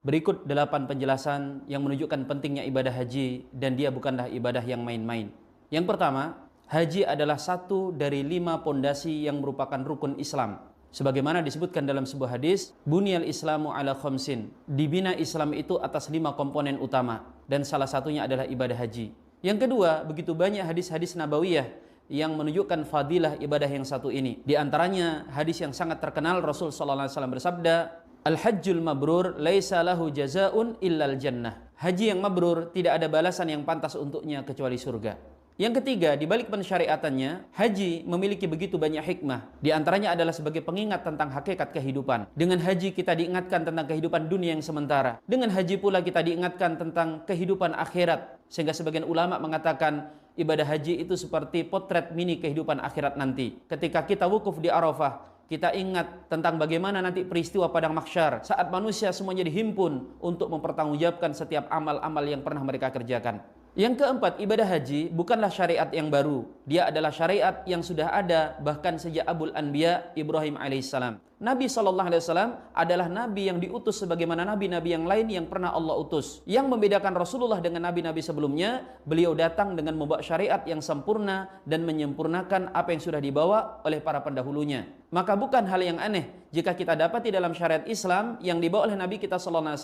Berikut 8 penjelasan yang menunjukkan pentingnya ibadah haji dan dia bukanlah ibadah yang main-main. Yang pertama, haji adalah satu dari 5 pondasi yang merupakan rukun Islam. Sebagaimana disebutkan dalam sebuah hadis, Bunyal Islamu ala khamsin. Dibina Islam itu atas 5 komponen utama dan salah satunya adalah ibadah haji. Yang kedua, begitu banyak hadis-hadis nabawiyah yang menunjukkan fadilah ibadah yang satu ini. Di antaranya hadis yang sangat terkenal, Rasul sallallahu alaihi wasallam bersabda, Al-hajjul mabrur laisa lahu jazaa'un illal jannah. Haji yang mabrur tidak ada balasan yang pantas untuknya kecuali surga. Yang ketiga, di balik pensyariatannya, haji memiliki begitu banyak hikmah. Di antaranya adalah sebagai pengingat tentang hakikat kehidupan. Dengan haji kita diingatkan tentang kehidupan dunia yang sementara. Dengan haji pula kita diingatkan tentang kehidupan akhirat. Sehingga sebagian ulama mengatakan ibadah haji itu seperti potret mini kehidupan akhirat nanti. Ketika kita wukuf di Arafah, kita ingat tentang bagaimana nanti peristiwa padang mahsyar saat manusia semuanya dihimpun untuk mempertanggungjawabkan setiap amal-amal yang pernah mereka kerjakan. Yang keempat, ibadah haji bukanlah syariat yang baru. Dia adalah syariat yang sudah ada bahkan sejak Abul Anbiya Ibrahim alaihissalam. Nabi SAW adalah nabi yang diutus sebagaimana nabi-nabi yang lain yang pernah Allah utus. Yang membedakan Rasulullah dengan nabi-nabi sebelumnya, beliau datang dengan membawa syariat yang sempurna dan menyempurnakan apa yang sudah dibawa oleh para pendahulunya. Maka bukan hal yang aneh jika kita dapati dalam syariat Islam yang dibawa oleh Nabi kita SAW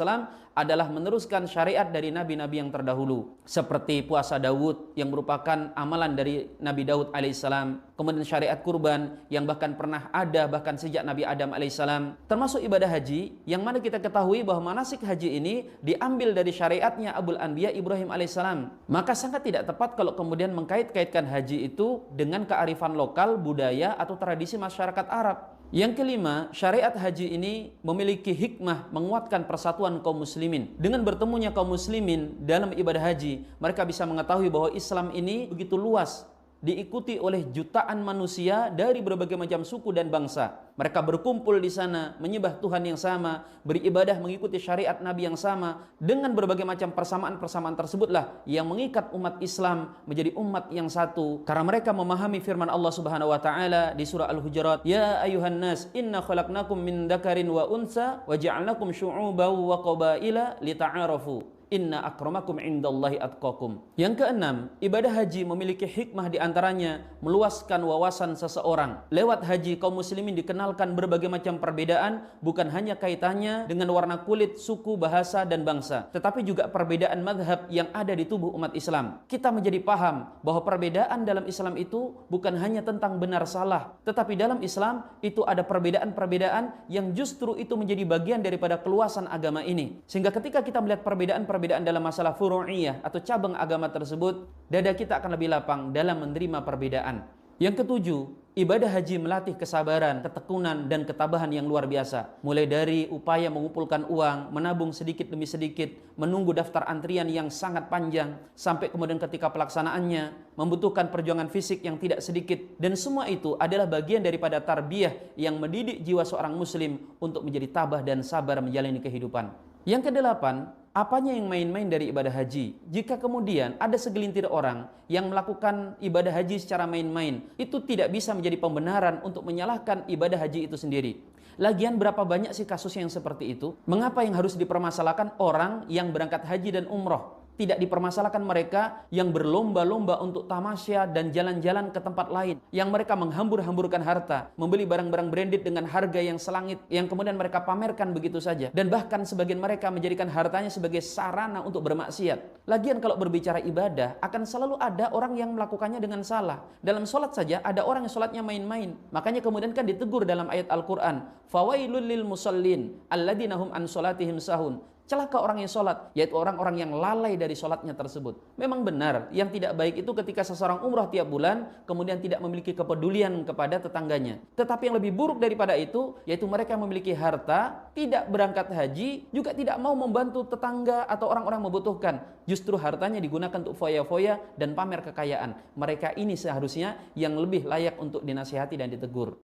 adalah meneruskan syariat dari nabi-nabi yang terdahulu. Seperti puasa Daud yang merupakan amalan dari Nabi Daud alaihissalam. Kemudian syariat kurban yang bahkan pernah ada bahkan sejak Nabi Adam alaihissalam. Termasuk ibadah haji yang mana kita ketahui bahwa manasik haji ini diambil dari syariatnya Abul Anbiya Ibrahim alaihissalam. Maka sangat tidak tepat kalau kemudian mengkait-kaitkan haji itu dengan kearifan lokal, budaya atau tradisi masyarakat Arab. Yang kelima, syariat haji ini memiliki hikmah menguatkan persatuan kaum muslimin. Dengan bertemunya kaum muslimin dalam ibadah haji, mereka bisa mengetahui bahwa Islam ini begitu luas, diikuti oleh jutaan manusia dari berbagai macam suku dan bangsa. Mereka berkumpul di sana, menyembah Tuhan yang sama, beribadah mengikuti syariat Nabi yang sama. Dengan berbagai macam persamaan-persamaan tersebutlah yang mengikat umat Islam menjadi umat yang satu. Karena mereka memahami firman Allah Subhanahu wa taala di surah Al-Hujurat, "Ya ayuhan nas, inna khalaqnakum min dzakarin wa unsa wa ja'alnakum syu'uban wa qabaila lita'arafu. Inna akramakum indallahi atqakum." Yang keenam, ibadah haji memiliki hikmah di antaranya meluaskan wawasan seseorang. Lewat haji kaum muslimin dikenalkan berbagai macam perbedaan, bukan hanya kaitannya dengan warna kulit, suku, bahasa dan bangsa, tetapi juga perbedaan madhab yang ada di tubuh umat Islam. Kita menjadi paham bahwa perbedaan dalam Islam itu bukan hanya tentang benar salah, tetapi dalam Islam itu ada perbedaan-perbedaan yang justru itu menjadi bagian daripada keluasan agama ini. Sehingga ketika kita melihat perbedaan dalam masalah furu'iyah atau cabang agama tersebut, dada kita akan lebih lapang dalam menerima perbedaan. Yang ketujuh, ibadah haji melatih kesabaran, ketekunan, dan ketabahan yang luar biasa. Mulai dari upaya mengumpulkan uang, menabung sedikit demi sedikit, menunggu daftar antrian yang sangat panjang, sampai kemudian ketika pelaksanaannya membutuhkan perjuangan fisik yang tidak sedikit. Dan semua itu adalah bagian daripada tarbiyah yang mendidik jiwa seorang muslim untuk menjadi tabah dan sabar menjalani kehidupan. Yang kedelapan, apanya yang main-main dari ibadah haji? Jika kemudian ada segelintir orang yang melakukan ibadah haji secara main-main, itu tidak bisa menjadi pembenaran untuk menyalahkan ibadah haji itu sendiri. Lagian berapa banyak sih kasus yang seperti itu? Mengapa yang harus dipermasalahkan orang yang berangkat haji dan umroh? Tidak dipermasalahkan mereka yang berlomba-lomba untuk tamasya dan jalan-jalan ke tempat lain, yang mereka menghambur-hamburkan harta, membeli barang-barang branded dengan harga yang selangit, yang kemudian mereka pamerkan begitu saja, dan bahkan sebagian mereka menjadikan hartanya sebagai sarana untuk bermaksiat. Lagian kalau berbicara ibadah, akan selalu ada orang yang melakukannya dengan salah. Dalam sholat saja ada orang yang sholatnya main-main. Makanya kemudian kan ditegur dalam ayat Al-Quran, "Fawailul lil musallin alladzina hum an sholatihim sahun." Celaka orang yang sholat, yaitu orang-orang yang lalai dari sholatnya tersebut. Memang benar, yang tidak baik itu ketika seseorang umrah tiap bulan, kemudian tidak memiliki kepedulian kepada tetangganya. Tetapi yang lebih buruk daripada itu, yaitu mereka memiliki harta, tidak berangkat haji, juga tidak mau membantu tetangga atau orang-orang membutuhkan. Justru hartanya digunakan untuk foya-foya dan pamer kekayaan. Mereka ini seharusnya yang lebih layak untuk dinasihati dan ditegur.